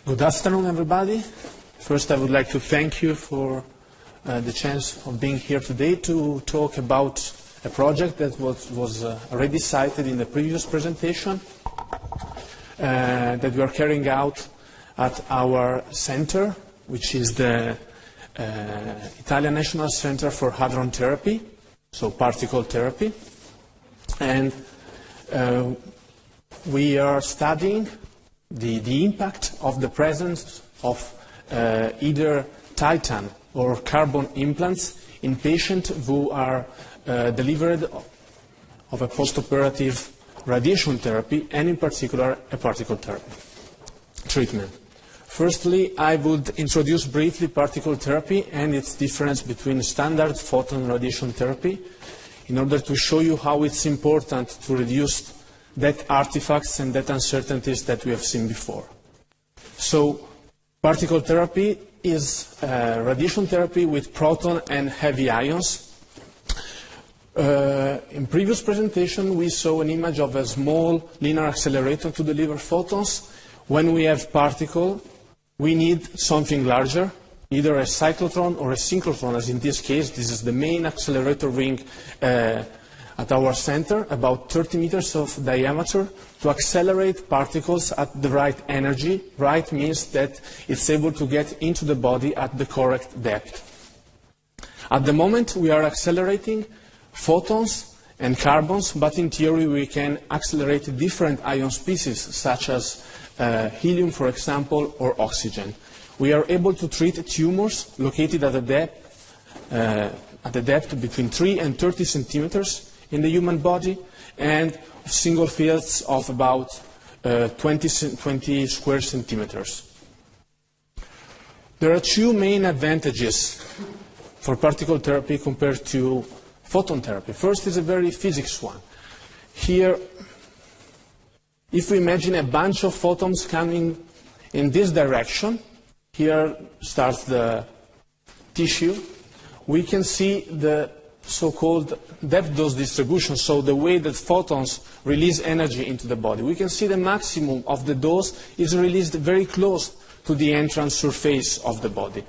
Good afternoon, everybody. First, I would like to thank you for the chance of being here today to talk about a project that was already cited in the previous presentation that we are carrying out at our center, which is the Italian National Center for Hadron Therapy, so particle therapy. And we are studying the impact of the presence of either titan or carbon implants in patients who are delivered of a postoperative radiation therapy, and in particular a particle therapy treatment. Firstly, I would introduce briefly particle therapy and its difference between standard photon radiation therapy in order to show you how it's important to reduce that artifacts and that uncertainties that we have seen before. So, particle therapy is radiation therapy with proton and heavy ions. In previous presentation, we saw an image of a small linear accelerator to deliver photons. When we have particle, we need something larger, either a cyclotron or a synchrotron, as in this case. This is the main accelerator ring at our center, about 30 meters of diameter, to accelerate particles at the right energy. Right means that it's able to get into the body at the correct depth. At the moment, we are accelerating photons and carbons, but in theory, we can accelerate different ion species, such as helium, for example, or oxygen. We are able to treat tumors located at a depth between 3 and 30 centimeters in the human body, and single fields of about 20 square centimeters. There are two main advantages for particle therapy compared to photon therapy. First is a very physics one. Here, if we imagine a bunch of photons coming in this direction, here starts the tissue, we can see the so-called depth dose distribution, so the way that photons release energy into the body. We can see the maximum of the dose is released very close to the entrance surface of the body.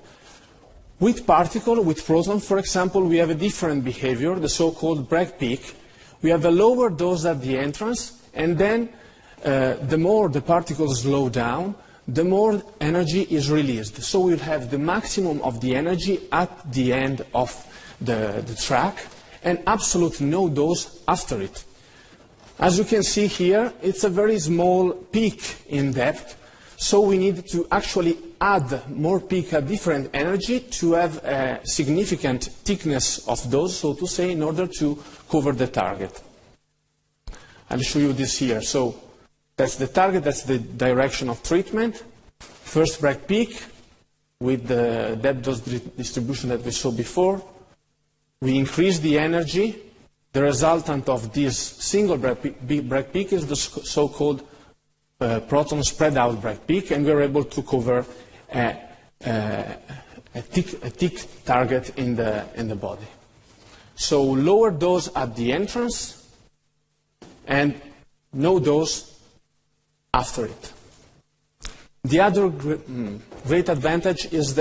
With particle, with proton, for example, we have a different behavior, the so-called Bragg peak. We have a lower dose at the entrance, and then the more the particles slow down, the more energy is released. So we'll have the maximum of the energy at the end of the track, and absolutely no dose after it. As you can see here, it's a very small peak in depth, so we need to actually add more peak at different energy to have a significant thickness of dose, so to say, in order to cover the target. I'll show you this here. So that's the target, that's the direction of treatment. First Bragg peak with the depth dose distribution that we saw before. We increase the energy. The resultant of this single Bragg peak is the so-called proton spread out Bragg peak, and we're able to cover a thick target in the body. So lower dose at the entrance and no dose after it. The other great advantage is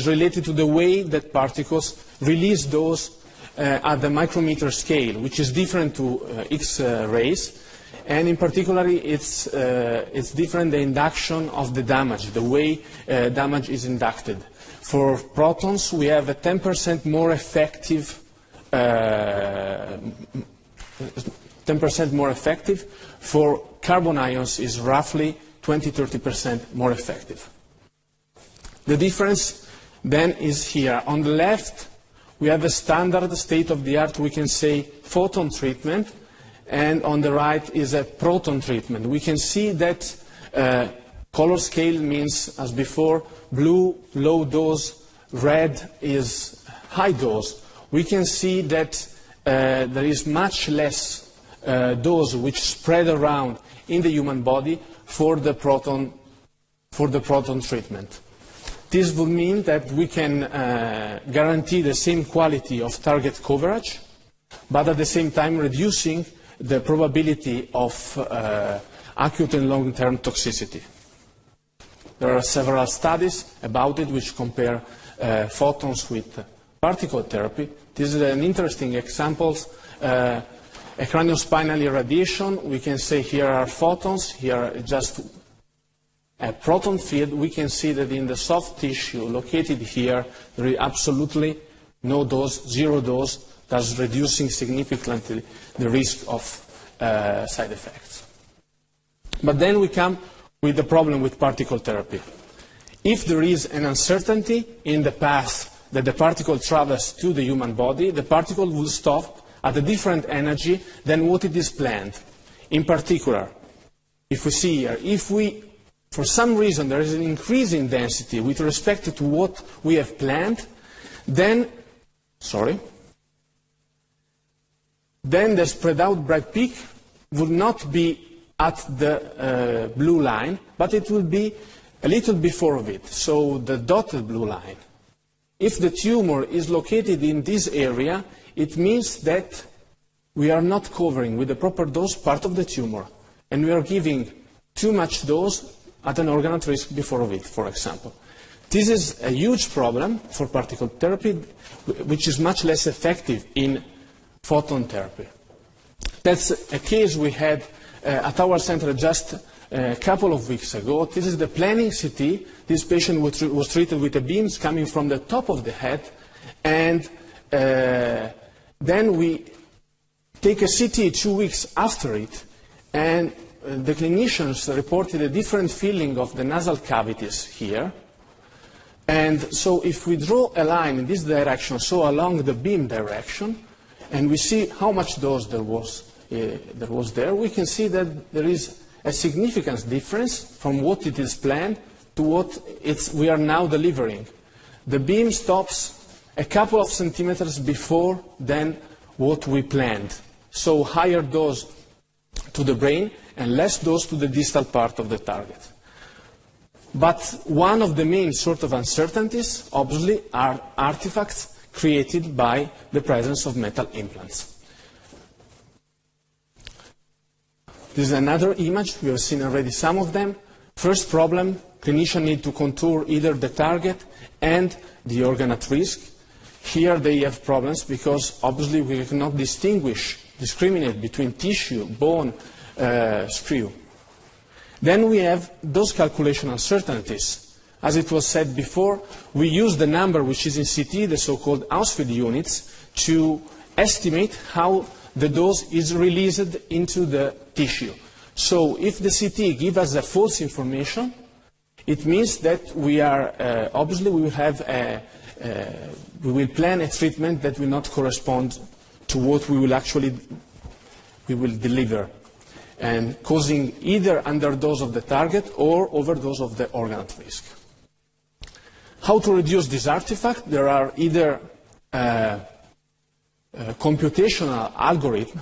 related to the way that particles release dose at the micrometer scale, which is different to X-rays, and in particular it's different the induction of the damage, the way damage is inducted. For protons, we have a 10% more effective. 10% more effective. For carbon ions is roughly 20-30% more effective. The difference then is here. On the left, we have a standard state-of-the-art, we can say, photon treatment, and on the right is a proton treatment. We can see that color scale means, as before, blue, low dose, red is high dose. We can see that there is much less dose which spread around in the human body for the proton treatment. This would mean that we can guarantee the same quality of target coverage, but at the same time reducing the probability of acute and long-term toxicity. There are several studies about it which compare photons with particle therapy. This is an interesting example. A craniospinal irradiation, we can say here are photons, here just a proton field. We can see that in the soft tissue located here, there is absolutely no dose, zero dose, thus reducing significantly the risk of side effects. But then we come with the problem with particle therapy. If there is an uncertainty in the path that the particle travels to the human body, the particle will stop at a different energy than what it is planned. In particular, if we see here, if we, for some reason, there is an increase in density with respect to what we have planned, then the spread out bright peak will not be at the blue line, but it will be a little before of it, so the dotted blue line. If the tumor is located in this area, it means that we are not covering with the proper dose part of the tumor, and we are giving too much dose at an organ at risk before of it, for example. This is a huge problem for particle therapy, which is much less effective in photon therapy. That's a case we had at our center just a couple of weeks ago. This is the planning CT. This patient was treated with the beams coming from the top of the head, and then we take a CT 2 weeks after it, and the clinicians reported a different feeling of the nasal cavities here. And so if we draw a line in this direction, so along the beam direction, and we see how much dose there was there, we can see that there is a significant difference from what it is planned to what we are now delivering. The beam stops a couple of centimeters before than what we planned. So higher dose to the brain and less dose to the distal part of the target. But one of the main sort of uncertainties, obviously, are artifacts created by the presence of metal implants. This is another image. We have seen already some of them. First problem, clinicians need to contour either the target and the organ at risk. Here they have problems because obviously we cannot discriminate between tissue, bone, screw. Then we have those calculation uncertainties. As it was said before, we use the number which is in CT, the so-called Hounsfield units, to estimate how the dose is released into the tissue. So if the CT gives us a false information, it means that we are, obviously we will have we will plan a treatment that will not correspond to what we will deliver, and causing either underdose of the target or overdose of the organ at risk. How to reduce this artifact? There are either computational algorithm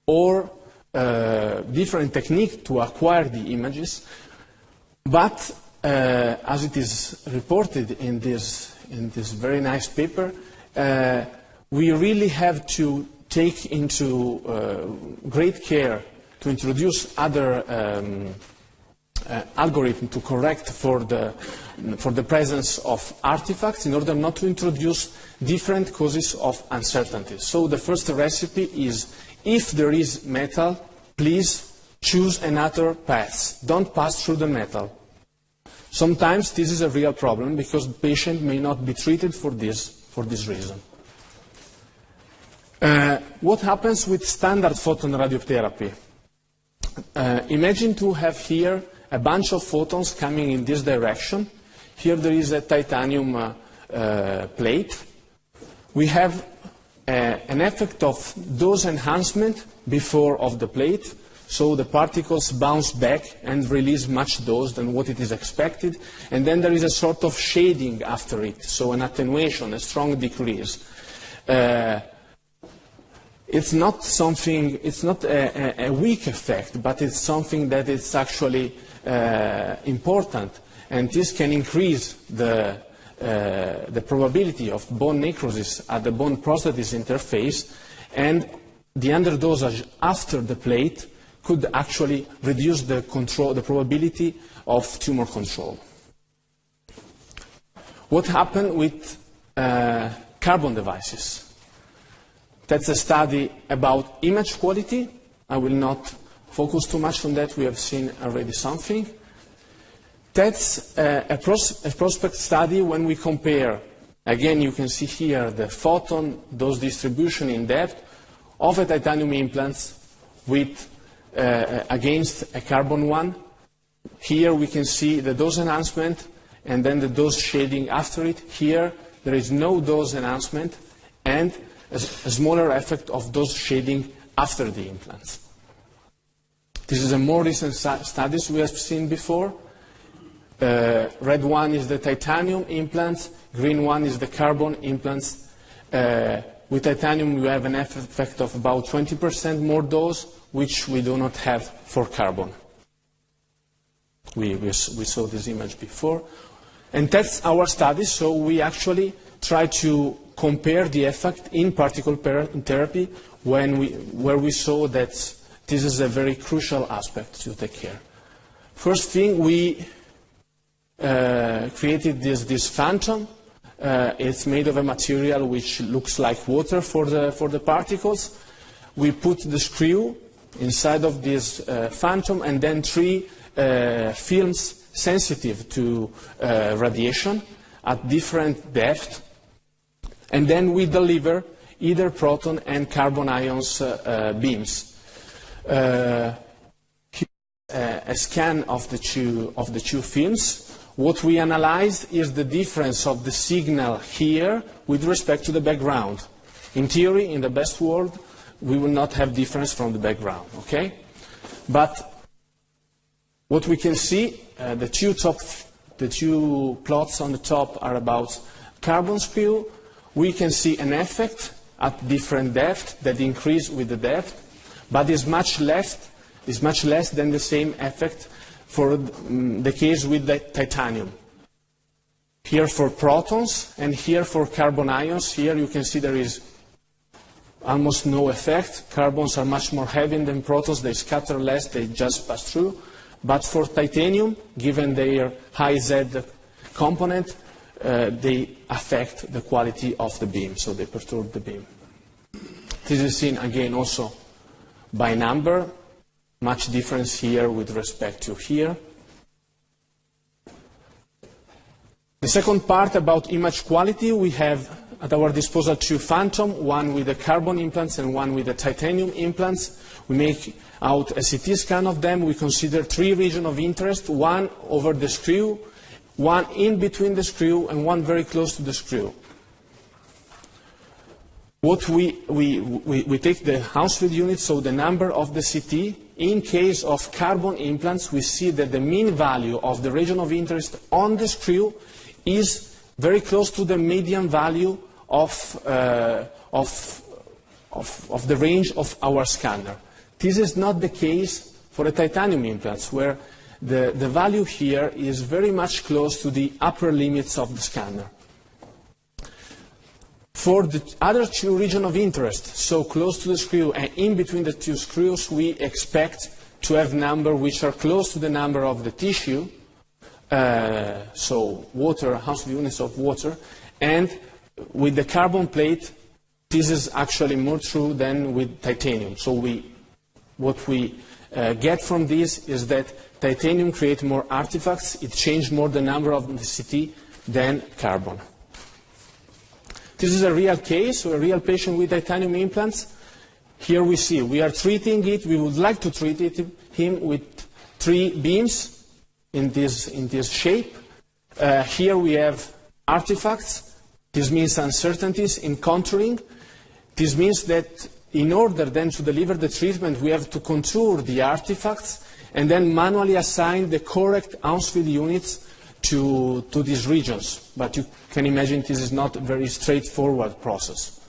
or different technique to acquire the images, but as it is reported in this very nice paper, we really have to take into great care to introduce other algorithm to correct for the presence of artifacts in order not to introduce different causes of uncertainty. So the first recipe is, if there is metal, please choose another path. Don't pass through the metal. Sometimes this is a real problem because the patient may not be treated for this reason. What happens with standard photon radiotherapy? Imagine to have here a bunch of photons coming in this direction. Here there is a titanium plate. We have an effect of dose enhancement before of the plate, so the particles bounce back and release much dose than what it is expected, and then there is a sort of shading after it, so an attenuation, a strong decrease. It's not a weak effect, but it's something that is actually important, and this can increase the probability of bone necrosis at the bone prosthesis interface, and the underdosage after the plate could actually reduce the probability of tumor control. What happened with carbon devices? That's a study about image quality. I will not focus too much on that. We have seen already something. That's a prospect study when we compare, again, you can see here the photon dose distribution in depth of a titanium implants with against a carbon one. Here we can see the dose enhancement and then the dose shading after it. Here there is no dose enhancement and a smaller effect of dose shading after the implants. This is a more recent studies we have seen before. Red one is the titanium implants, green one is the carbon implants. With titanium we have an effect of about 20% more dose, which we do not have for carbon. We saw this image before. And that's our study, so we actually try to compare the effect in particle therapy where we saw that this is a very crucial aspect to take care. First thing, we created this phantom. It's made of a material which looks like water for the particles. We put the screw inside of this phantom and then 3 films sensitive to radiation at different depth. And then we deliver either proton and carbon ions beams. Here's a scan of the two films. What we analyzed is the difference of the signal here with respect to the background. In theory, in the best world, we will not have difference from the background, okay? But what we can see, the two plots on the top are about carbon screw. We can see an effect at different depth that increase with the depth, but is much less than the same effect for the case with the titanium. Here for protons and here for carbon ions, here you can see there is almost no effect. Carbons are much more heavy than protons, they scatter less, they just pass through. But for titanium, given their high Z component, they affect the quality of the beam, so they perturb the beam. This is seen again also by number. Much difference here with respect to here. The second part about image quality, we have at our disposal 2 phantom, one with the carbon implants and one with the titanium implants. We make out a CT scan of them. We consider 3 regions of interest, one over the screw, one in between the screw, and one very close to the screw. What we take the Hounsfield unit, so the number of the CT. In case of carbon implants, we see that the mean value of the region of interest on the screw is very close to the median value of the range of our scanner. This is not the case for the titanium implants, where the value here is very much close to the upper limits of the scanner. For the other 2 regions of interest, so close to the screw and in between the 2 screws, we expect to have numbers which are close to the number of the tissue, so water, Hounsfield units of water, and with the carbon plate, this is actually more true than with titanium. So what we get from this is that titanium creates more artifacts, it changes more the number of the CT than carbon. This is a real case, so a real patient with titanium implants. Here we see, we are treating it, we would like to treat him with 3 beams in this shape. Here we have artifacts. This means uncertainties in contouring. This means that in order then to deliver the treatment, we have to contour the artifacts and then manually assign the correct Hounsfield units to these regions. But you can imagine this is not a very straightforward process.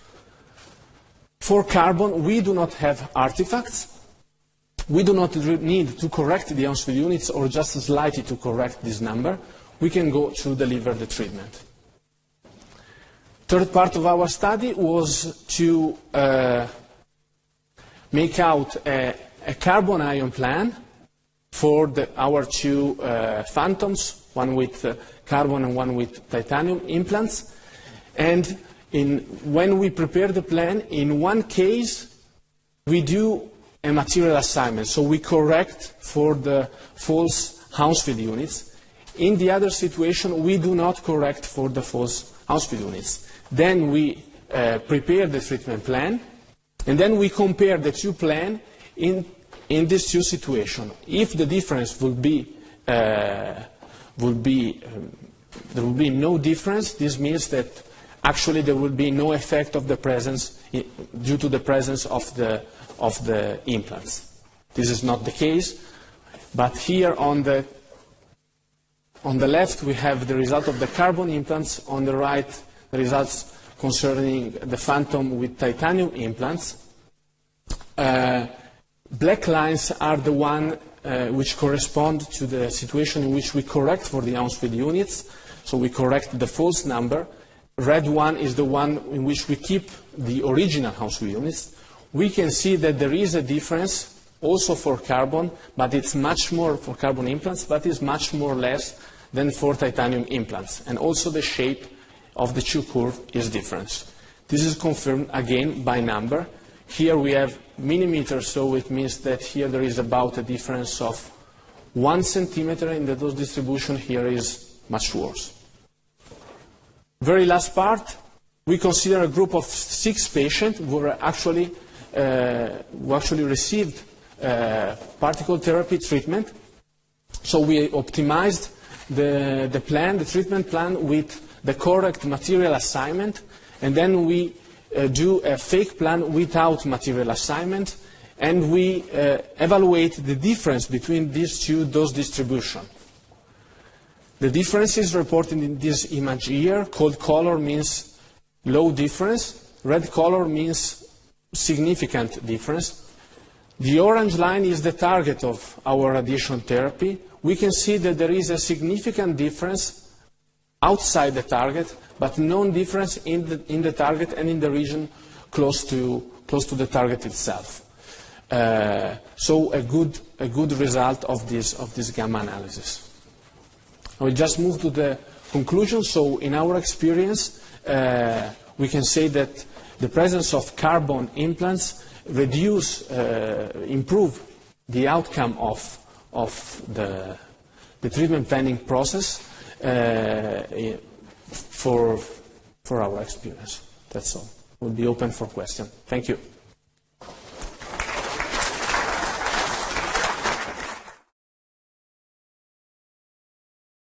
For carbon, we do not have artifacts. We do not need to correct the Hounsfield units or just slightly to correct this number. We can go to deliver the treatment. Third part of our study was to make out a carbon ion plan for our two phantoms, one with carbon and one with titanium implants. And when we prepare the plan, in one case, we do a material assignment. So we correct for the false Hounsfield units. In the other situation, we do not correct for the false Hounsfield units. Then we prepare the treatment plan, and then we compare the two plans in these two situations. If the difference there will be no difference, this means that actually there will be no effect of the presence due to the presence of the implants. This is not the case, but here on the left we have the result of the carbon implants, on the right the results concerning the phantom with titanium implants. Black lines are the one which correspond to the situation in which we correct for the Hounsfield units, so we correct the false number. Red one is the one in which we keep the original Hounsfield units. We can see that there is a difference also for carbon, but it's much more for carbon implants, but it's much more less than for titanium implants. And also the shape of the two curves is different. This is confirmed again by number. Here we have millimeters, so it means that here there is about a difference of 1 centimeter in the dose distribution. Here is much worse. Very last part, we consider a group of 6 patients who actually received particle therapy treatment. So we optimized the plan, the treatment plan, with the correct material assignment, and then we do a fake plan without material assignment, and we evaluate the difference between these two dose distribution. The difference is reported in this image here. Cold color means low difference. Red color means significant difference. The orange line is the target of our radiation therapy. We can see that there is a significant difference outside the target, but no difference in the target and in the region close to the target itself. So a good result of this gamma analysis. I will just move to the conclusion. So in our experience, we can say that the presence of carbon implants improve the outcome of the treatment planning process for our experience. That's all. We'll be open for questions. Thank you.